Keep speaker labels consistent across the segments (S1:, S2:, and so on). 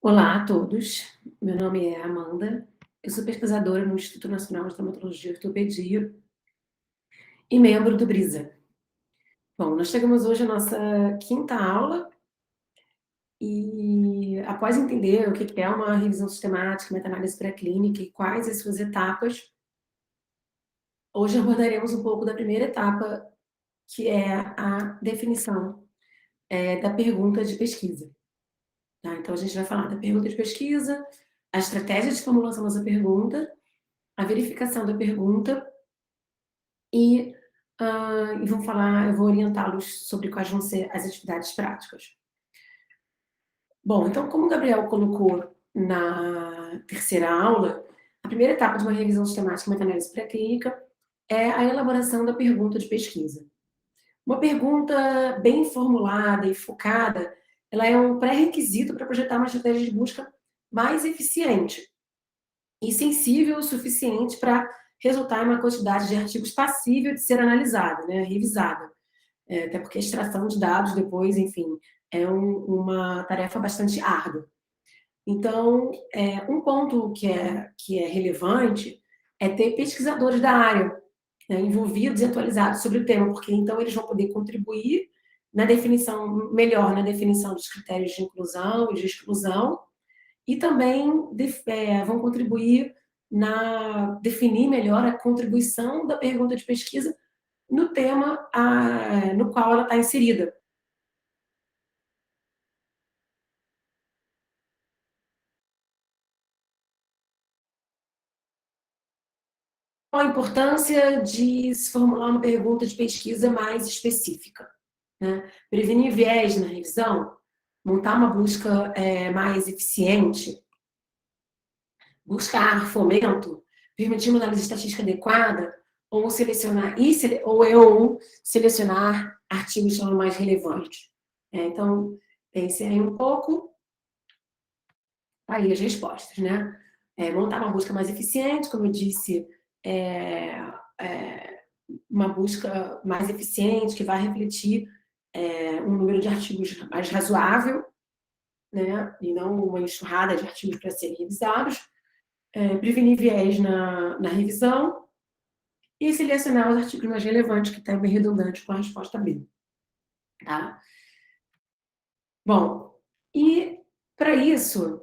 S1: Olá a todos, meu nome é Amanda, eu sou pesquisadora no Instituto Nacional de Traumatologia e Ortopedia e membro do BRISA. Bom, nós chegamos hoje à nossa quinta aula e, após entender o que é uma revisão sistemática, meta-análise pré-clínica e quais as suas etapas, hoje abordaremos um pouco da primeira etapa, que é a definição da pergunta de pesquisa. Tá? Então, a gente vai falar da pergunta de pesquisa, a estratégia de formulação dessa pergunta, a verificação da pergunta e eu vou orientá-los sobre quais vão ser as atividades práticas. Bom, então, como o Gabriel colocou na terceira aula, a primeira etapa de uma revisão sistemática e meta-análise pré-clínica é a elaboração da pergunta de pesquisa. Uma pergunta bem formulada e focada, ela é um pré-requisito para projetar uma estratégia de busca mais eficiente e sensível o suficiente para resultar em uma quantidade de artigos passível de ser analisada, né, revisada. Até porque a extração de dados depois, enfim, é uma tarefa bastante árdua. Então, um ponto que é relevante é ter pesquisadores da área, né, envolvidos e atualizados sobre o tema, porque então eles vão poder contribuir na definição, melhor na definição dos critérios de inclusão e de exclusão, e também vão contribuir na definir melhor a contribuição da pergunta de pesquisa no tema no qual ela está inserida. Qual a importância de se formular uma pergunta de pesquisa mais específica, né? Prevenir viés na revisão, montar uma busca mais eficiente, buscar fomento, permitir uma análise estatística adequada, ou selecionar artigos que são mais relevantes. Então, pense aí um pouco, aí as respostas, né? Montar uma busca mais eficiente, como eu disse, uma busca mais eficiente, que vai refletir um número de artigos mais razoável, né? E não uma enxurrada de artigos para serem revisados, prevenir viés na revisão e selecionar os artigos mais relevantes que estão bem redundantes com a resposta B. Tá? Bom, e para isso,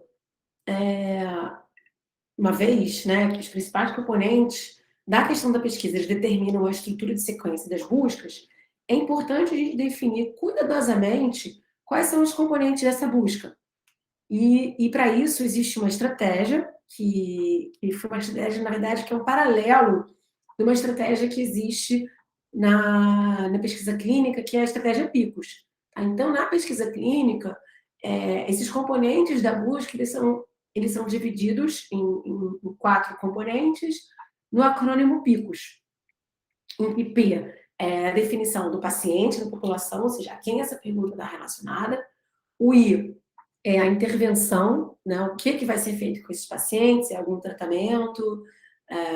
S1: uma vez, né, que os principais componentes da questão da pesquisa eles determinam a estrutura de sequência das buscas, é importante a gente definir cuidadosamente quais são os componentes dessa busca. E para isso existe uma estratégia, que foi uma estratégia, na verdade, que é um paralelo de uma estratégia que existe na pesquisa clínica, que é a estratégia PICOS. Tá? Então, na pesquisa clínica, esses componentes da busca, eles são divididos em 4 componentes no acrônimo PICOS, em que P é a definição do paciente na população, ou seja, a quem essa pergunta está relacionada, o I é a intervenção, né, o que vai ser feito com esses pacientes, algum tratamento,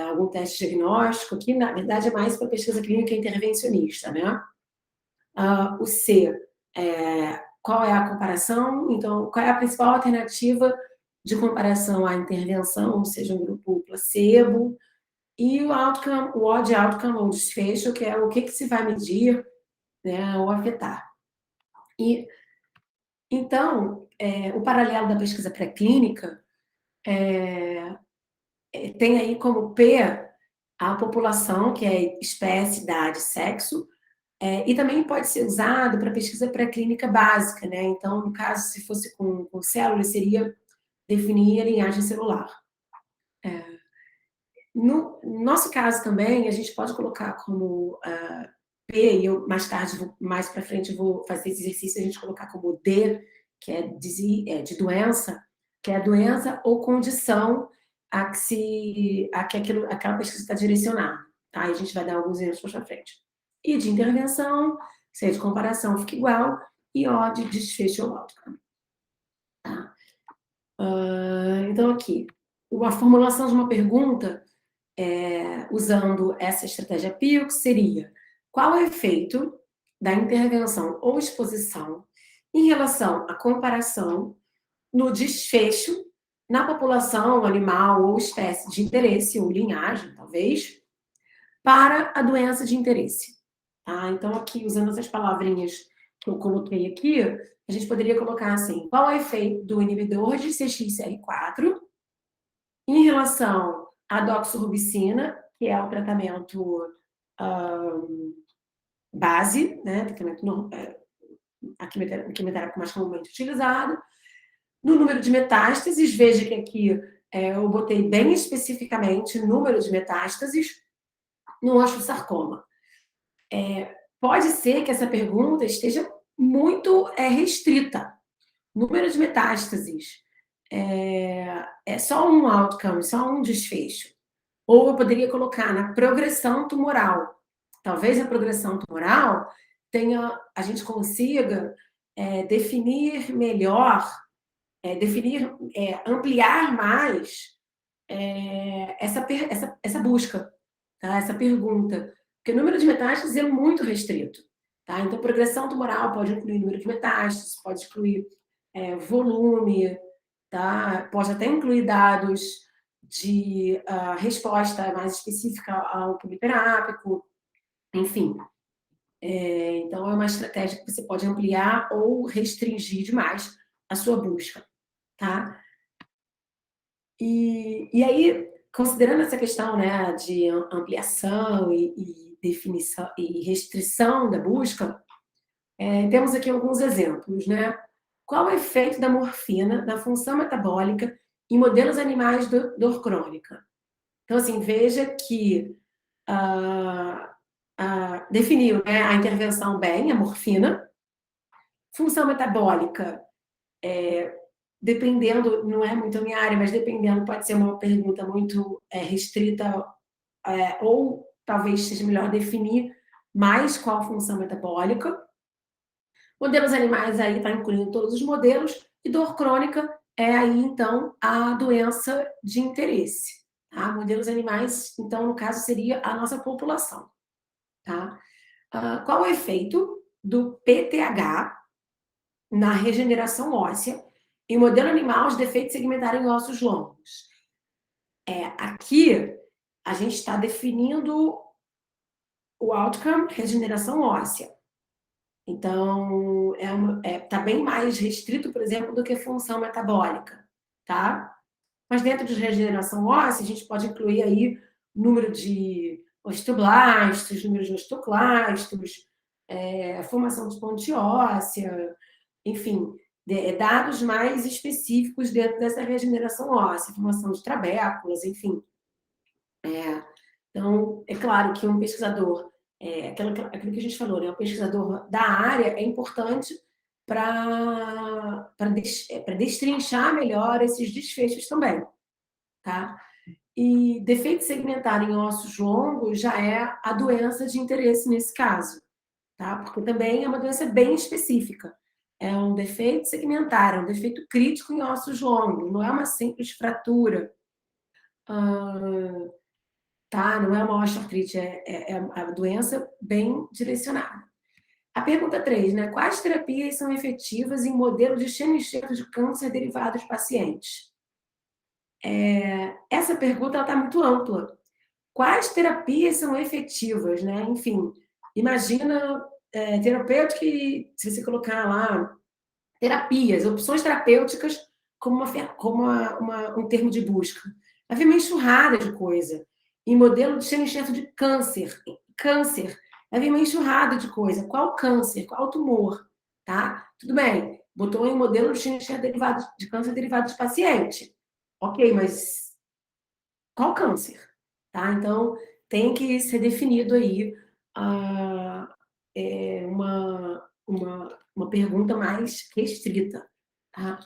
S1: algum teste diagnóstico, que na verdade é mais para pesquisa clínica intervencionista, né? O C, qual é a comparação? Então, qual é a principal alternativa de comparação à intervenção, ou seja, um grupo placebo, e o outcome, o odd outcome, ou desfecho, que é o que se vai medir, né, ou afetar. E, então, o paralelo da pesquisa pré-clínica tem aí como P a população, que é espécie, idade, sexo, e também pode ser usado para pesquisa pré-clínica básica, né? Então, no caso, se fosse com células, seria definir a linhagem celular. No nosso caso também, a gente pode colocar como P, e eu mais tarde, mais para frente, vou fazer esse exercício, a gente colocar como D, que é de doença, que é a doença ou condição a que aquela pesquisa está direcionada. Tá? E a gente vai dar alguns exemplos para frente. E de intervenção, se é de comparação, fica igual, e O de desfecho ou outcome. Tá? Então, aqui, a formulação de uma pergunta usando essa estratégia PIO, que seria: qual é o efeito da intervenção ou exposição em relação à comparação no desfecho na população animal ou espécie de interesse, ou linhagem, talvez, para a doença de interesse. Tá? Então, aqui, usando essas palavrinhas que eu coloquei aqui, a gente poderia colocar assim: qual é o efeito do inibidor de CXCR4 em relação à doxorubicina, que é o tratamento base, né, tratamento a quimioterapia mais comumente utilizado, no número de metástases. Veja que aqui eu botei bem especificamente número de metástases no osteosarcoma. Pode ser que essa pergunta esteja muito restrita. Número de metástases é só um outcome, só um desfecho. Ou eu poderia colocar na progressão tumoral. Talvez a progressão tumoral a gente consiga definir melhor, ampliar mais essa busca, tá? Essa pergunta. Porque o número de metástases é muito restrito. Tá? Então, progressão tumoral pode incluir número de metástases, pode incluir volume, tá? Pode até incluir dados de resposta mais específica ao quimioterápico, enfim. Então, é uma estratégia que você pode ampliar ou restringir demais a sua busca, tá? E aí, considerando essa questão, né, de ampliação e definição e restrição da busca, temos aqui alguns exemplos, né? Qual é o efeito da morfina na função metabólica em modelos animais de dor crônica? Então, assim, veja que definiu, né, a intervenção bem, a morfina. Função metabólica, dependendo, não é muito a minha área, mas dependendo, pode ser uma pergunta muito restrita, ou talvez seja melhor definir mais qual a função metabólica. Modelos animais aí está incluindo todos os modelos, e dor crônica é aí, então, a doença de interesse. Tá? Modelos animais, então, no caso, seria a nossa população. Tá? Qual o efeito do PTH na regeneração óssea em modelo animal de defeito segmentar em ossos longos? Aqui, a gente está definindo o outcome, regeneração óssea. Então, tá bem mais restrito, por exemplo, do que função metabólica, tá? Mas dentro de regeneração óssea, a gente pode incluir aí número de osteoblastos, número de osteoclastos, formação de ponte óssea, enfim, dados mais específicos dentro dessa regeneração óssea, formação de trabéculas, enfim. Então, é claro que um pesquisador, aquilo que a gente falou, né? O pesquisador da área é importante para destrinchar melhor esses desfechos também, tá? E defeito segmentar em ossos longos já é a doença de interesse nesse caso, tá? Porque também é uma doença bem específica. É um defeito segmentar, é um defeito crítico em ossos longos, não é uma simples fratura. Tá? Não é uma osteoartrite, é a doença bem direcionada. A pergunta 3, né? Quais terapias são efetivas em modelo de xenoesquerdo de câncer derivado de pacientes? Essa pergunta está muito ampla. Quais terapias são efetivas, né? Enfim, imagina terapêutica, se você colocar lá terapias, opções terapêuticas como um termo de busca. Vai vir uma enxurrada de coisa. Em modelo de xenoesquerdo de câncer, vai vir uma enxurrada de coisa. Qual câncer? Qual tumor? Tá? Tudo bem, botou em modelo de xenoesquerdo de câncer derivado de paciente. Ok, mas qual câncer? Tá? Então, tem que ser definido aí uma pergunta mais restrita. Tá?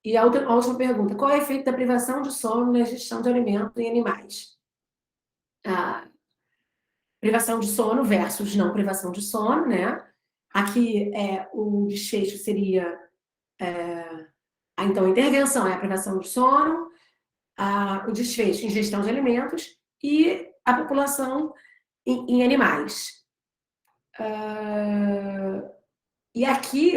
S1: E a última pergunta: qual é o efeito da privação de sono na ingestão de alimento em animais? Privação de sono versus não privação de sono, né? Aqui o desfecho seria então a intervenção é a privação de sono, o desfecho ingestão de alimentos e a população em animais. E aqui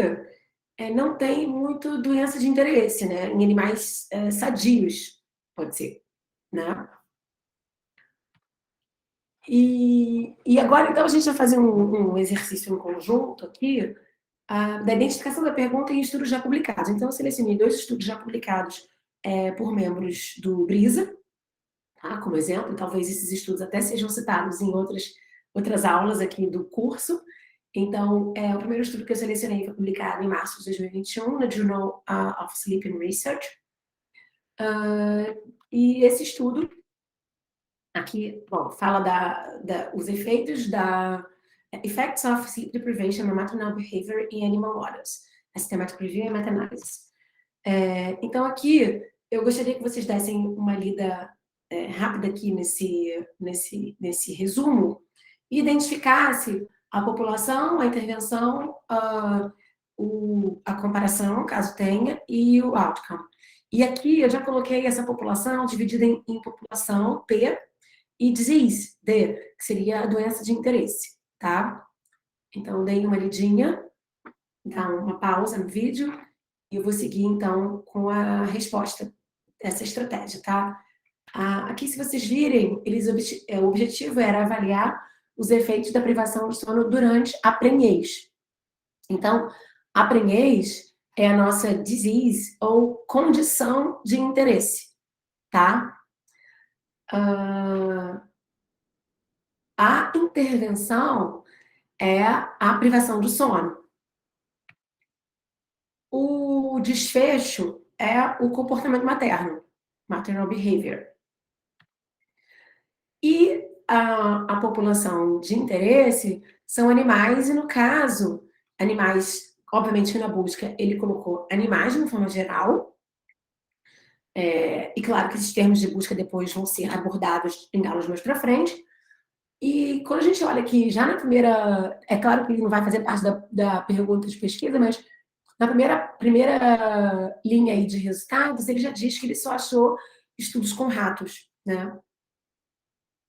S1: não tem muito doença de interesse, né? Em animais sadios, pode ser, né? E agora, então, a gente vai fazer um exercício em conjunto aqui, da identificação da pergunta em estudos já publicados. Então, eu selecionei 2 estudos já publicados por membros do BRISA, tá? Como exemplo, talvez esses estudos até sejam citados em outras aulas aqui do curso. Então, o primeiro estudo que eu selecionei foi publicado em março de 2021, no Journal of Sleep and Research. E esse estudo aqui, bom, fala os efeitos da Effects of Sleep Deprivation on Maternal Behavior in Animal Models, a Systematic Review e Meta-Análise. Então, aqui, eu gostaria que vocês dessem uma lida rápida aqui nesse resumo e identificasse a população, a intervenção, a comparação, caso tenha, e o outcome. E aqui eu já coloquei essa população dividida em população P e disease, D, que seria a doença de interesse, tá? Então, deem uma lidinha, dá uma pausa no vídeo, e eu vou seguir, então, com a resposta dessa estratégia, tá? Aqui, se vocês virem, o objetivo era avaliar os efeitos da privação de sono durante a prenhez. Então, a prenhez é a nossa disease, ou condição de interesse, tá? A intervenção é a privação do sono. O desfecho é o comportamento materno, maternal behavior. E a população de interesse são animais, e no caso, animais, obviamente que na busca ele colocou animais de uma forma geral, e claro que esses termos de busca depois vão ser abordados em aulas mais para frente. E quando a gente olha aqui, já na primeira, é claro que ele não vai fazer parte da pergunta de pesquisa, mas na primeira linha aí de resultados, ele já diz que ele só achou estudos com ratos, né?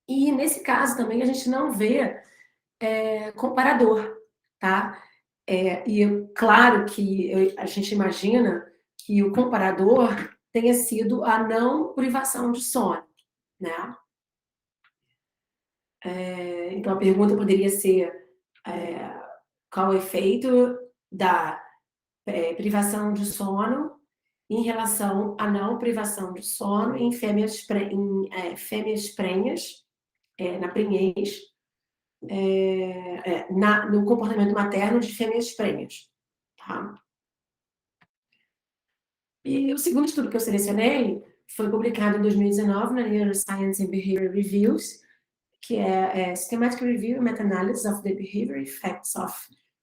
S1: E nesse caso também a gente não vê comparador, tá? E claro que a gente imagina que o comparador tenha sido a não privação de sono, né? Então a pergunta poderia ser qual o efeito da privação de sono em relação à não privação de sono em fêmeas prenhas, na prenhez, no comportamento materno de fêmeas prenhas. Tá? E o segundo estudo que eu selecionei foi publicado em 2019 na Neuroscience and Behavior Reviews, que é Systematic Review and Meta-Analysis of the Behavior Effects of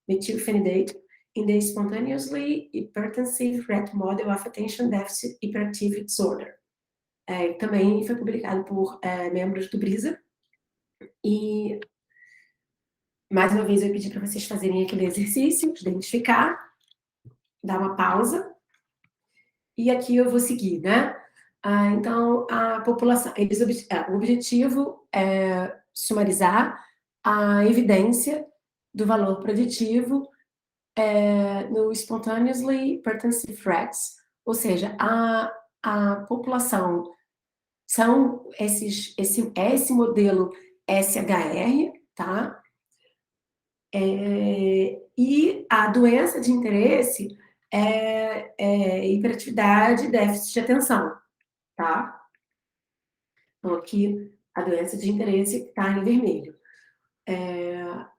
S1: Methylphenidate in the Spontaneously Hypertensive Rat Model of Attention Deficit Hyperactivity Disorder. Também foi publicado por membros do BRISA. E, mais uma vez, eu pedi para vocês fazerem aquele exercício de identificar, dar uma pausa, e aqui eu vou seguir, né? Então, a população, o objetivo é sumarizar a evidência do valor preditivo no Spontaneously Hypertensive Rats, ou seja, a população são esse modelo SHR, tá? E a doença de interesse é hiperatividade e déficit de atenção, tá? Então, aqui, a doença de interesse está em vermelho.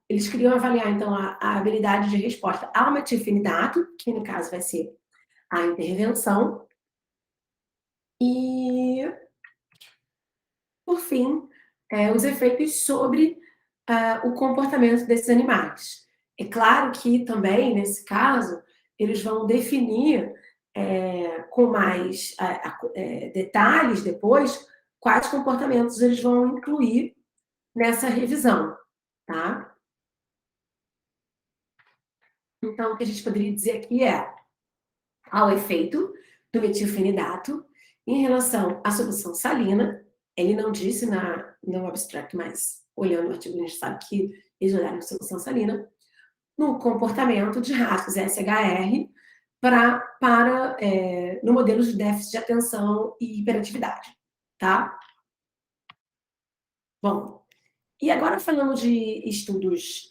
S1: Eles queriam avaliar, então, a habilidade de resposta ao metilfenidato, que no caso vai ser a intervenção, e, por fim, os efeitos sobre o comportamento desses animais. É claro que também, nesse caso, eles vão definir com mais detalhes depois quais comportamentos eles vão incluir nessa revisão, tá? Então, o que a gente poderia dizer aqui ao efeito do metilfenidato em relação à solução salina. Ele não disse no abstract, mas olhando o artigo a gente sabe que eles olharam a solução salina no comportamento de ratos SHR no modelo de déficit de atenção e hiperatividade, tá? Bom, e agora falando de estudos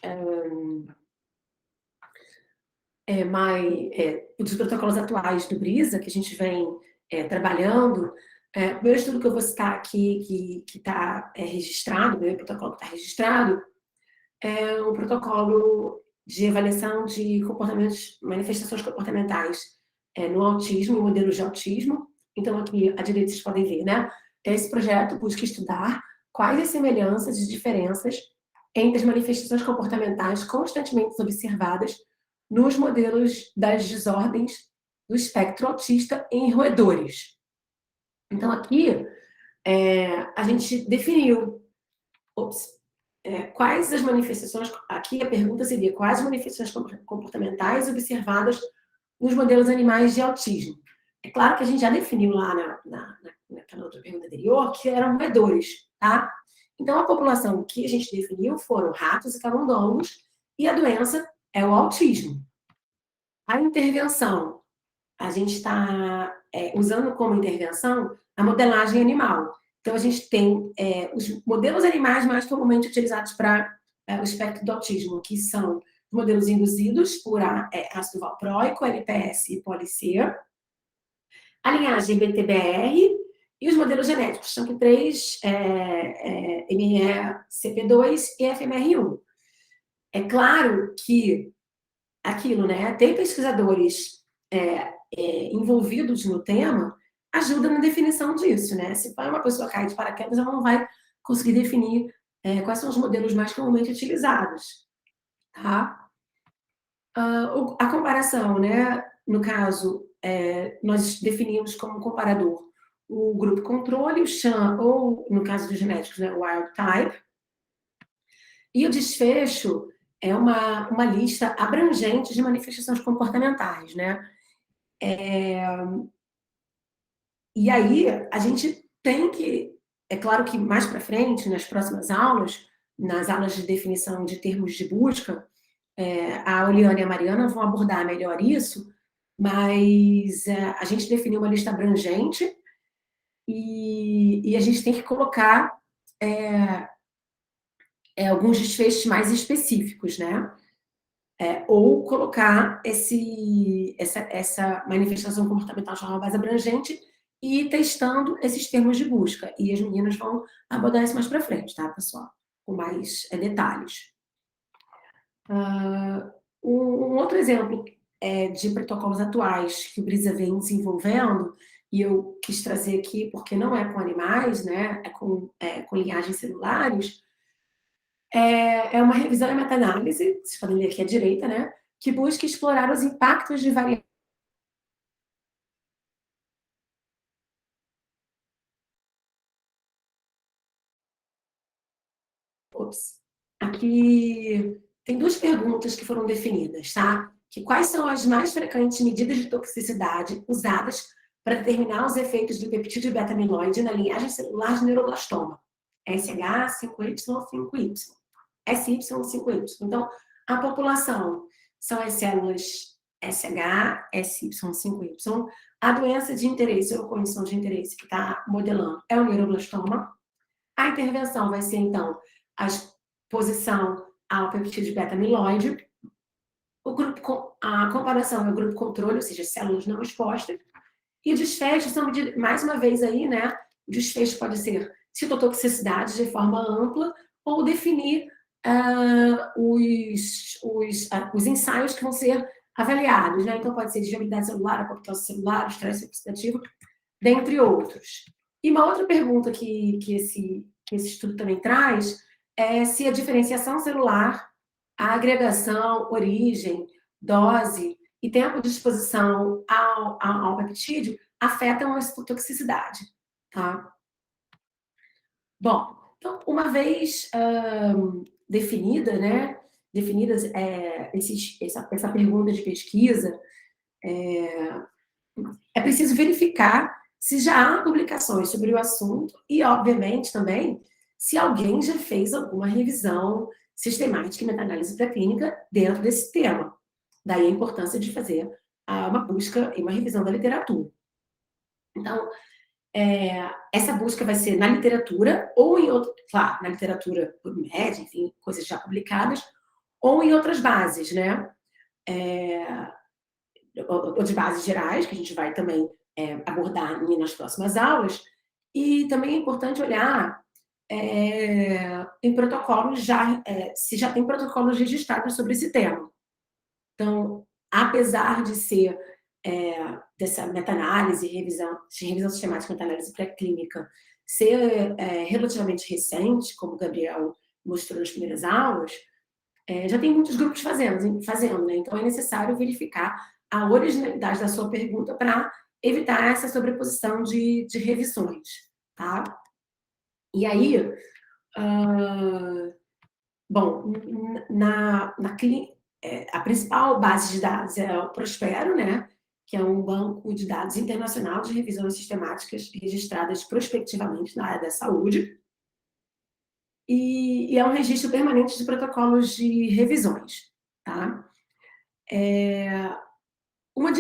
S1: dos protocolos atuais do BRISA, que a gente vem trabalhando, o primeiro estudo que eu vou citar aqui, que está registrado, o primeiro protocolo que está registrado, é o protocolo de avaliação de comportamentos, manifestações comportamentais no autismo, em modelos de autismo. Então, aqui à direita vocês podem ver, né? Esse projeto busca estudar quais as semelhanças e diferenças entre as manifestações comportamentais constantemente observadas nos modelos das desordens do espectro autista em roedores. Então, aqui, a gente definiu quais as manifestações, aqui a pergunta seria, quais as manifestações comportamentais observadas nos modelos animais de autismo? É claro que a gente já definiu lá naquela outra pergunta anterior que eram roedores, tá? Então, a população que a gente definiu foram ratos e camundongos, e a doença é o autismo. A intervenção, a gente está usando como intervenção a modelagem animal. Então, a gente tem os modelos animais mais comumente utilizados para o espectro do autismo, que são os modelos induzidos por ácido valproico, LPS e PoliC, a linhagem BTBR e os modelos genéticos, SHANK3, MECP2 e FMR1. É claro que aquilo, né? Tem pesquisadores envolvidos no tema, ajuda na definição disso, né? Se uma pessoa cair de paraquedas, ela não vai conseguir definir quais são os modelos mais comumente utilizados, tá? A comparação, né? No caso, nós definimos como comparador o grupo controle, o sham, ou no caso dos genéticos, né, o wild type, e o desfecho é uma lista abrangente de manifestações comportamentais, né? E aí, a gente tem que... É claro que mais para frente, nas próximas aulas, nas aulas de definição de termos de busca, a Oliana e a Mariana vão abordar melhor isso, mas a gente definiu uma lista abrangente e a gente tem que colocar alguns desfechos mais específicos, né? Ou colocar essa manifestação comportamental de forma mais abrangente e ir testando esses termos de busca. E as meninas vão abordar isso mais para frente, tá, pessoal? Com mais detalhes. Um outro exemplo de protocolos atuais que o Brisa vem desenvolvendo, e eu quis trazer aqui porque não é com animais, né? Com linhagens celulares, é uma revisão e meta-análise, vocês podem ler aqui à direita, né? Que busca explorar os impactos de variáveis. Aqui tem duas perguntas que foram definidas, tá? Que quais são as mais frequentes medidas de toxicidade usadas para determinar os efeitos do peptídeo beta-amiloide na linhagem celular de neuroblastoma? SH, 5Y, 5Y. SY, 5Y. Então, a população são as células SH, SY, 5Y. A doença de interesse ou condição de interesse que está modelando é o neuroblastoma. A intervenção vai ser, então, a exposição ao peptídeo beta-amiloide. A comparação é o grupo controle, ou seja, células não expostas. E o desfecho são medidas, mais uma vez aí, né? O desfecho pode ser citotoxicidade de forma ampla ou definir os ensaios que vão ser avaliados, né? Então, pode ser de viabilidade celular, apoptose celular, estresse oxidativo, dentre outros. E uma outra pergunta que esse estudo também traz é se a diferenciação celular, a agregação, origem, dose e tempo de exposição ao peptídeo afetam a citotoxicidade, tá? Bom, então, uma vez definida, né, definidas essa pergunta de pesquisa, é preciso verificar se já há publicações sobre o assunto e, obviamente, também se alguém já fez alguma revisão sistemática e meta-análise pré-clínica dentro desse tema. Daí a importância de fazer uma busca e uma revisão da literatura. Então, essa busca vai ser na literatura ou em outra, claro, na literatura por média, enfim, coisas já publicadas, ou em outras bases, né? Ou de bases gerais, que a gente vai também abordar nas próximas aulas, e também é importante olhar em protocolos se já tem protocolos registrados sobre esse tema. Então, apesar de ser dessa meta-análise, revisão sistemática, meta-análise pré-clínica, ser relativamente recente, como o Gabriel mostrou nas primeiras aulas, já tem muitos grupos fazendo, né? Então é necessário verificar a originalidade da sua pergunta para evitar essa sobreposição de revisões, tá? E aí, bom, a principal base de dados é o Prospero, né? Que é um banco de dados internacional de revisões sistemáticas registradas prospectivamente na área da saúde. E é um registro permanente de protocolos de revisões, tá? Uma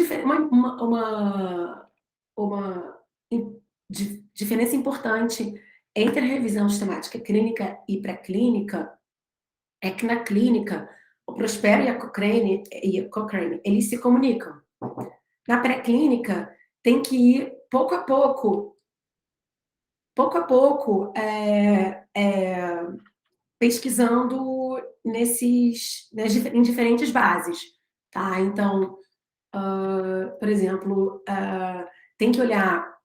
S1: diferença importante entre a revisão sistemática clínica e pré-clínica é que na clínica, o Prospero e a Cochrane, eles se comunicam. Na pré-clínica, tem que ir pouco a pouco, pesquisando em diferentes bases, tá? Então, por exemplo, tem que olhar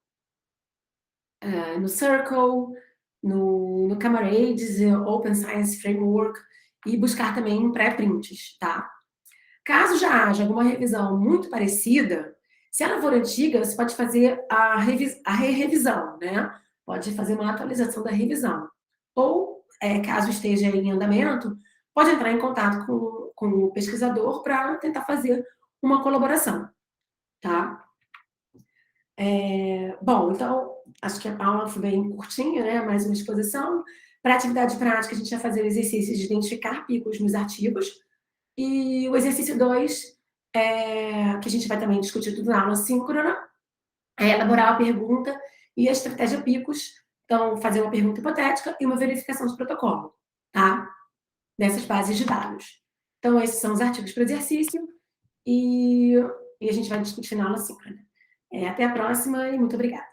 S1: no Circle, no Camarades, Open Science Framework, e buscar também em pré-prints, tá? Caso já haja alguma revisão muito parecida, se ela for antiga, você pode fazer a re-revisão, né? Pode fazer uma atualização da revisão. Ou, caso esteja em andamento, pode entrar em contato com o pesquisador para tentar fazer uma colaboração, tá? Bom, então, acho que a aula foi bem curtinha, né? Mais uma exposição. Para atividade prática, a gente vai fazer o exercício de identificar picos nos artigos. E o exercício 2, que a gente vai também discutir tudo na aula síncrona, é elaborar a pergunta e a estratégia picos. Então, fazer uma pergunta hipotética e uma verificação de protocolo, tá? Dessas bases de dados. Então, esses são os artigos para exercício e a gente vai discutir na aula síncrona. Até a próxima e muito obrigada.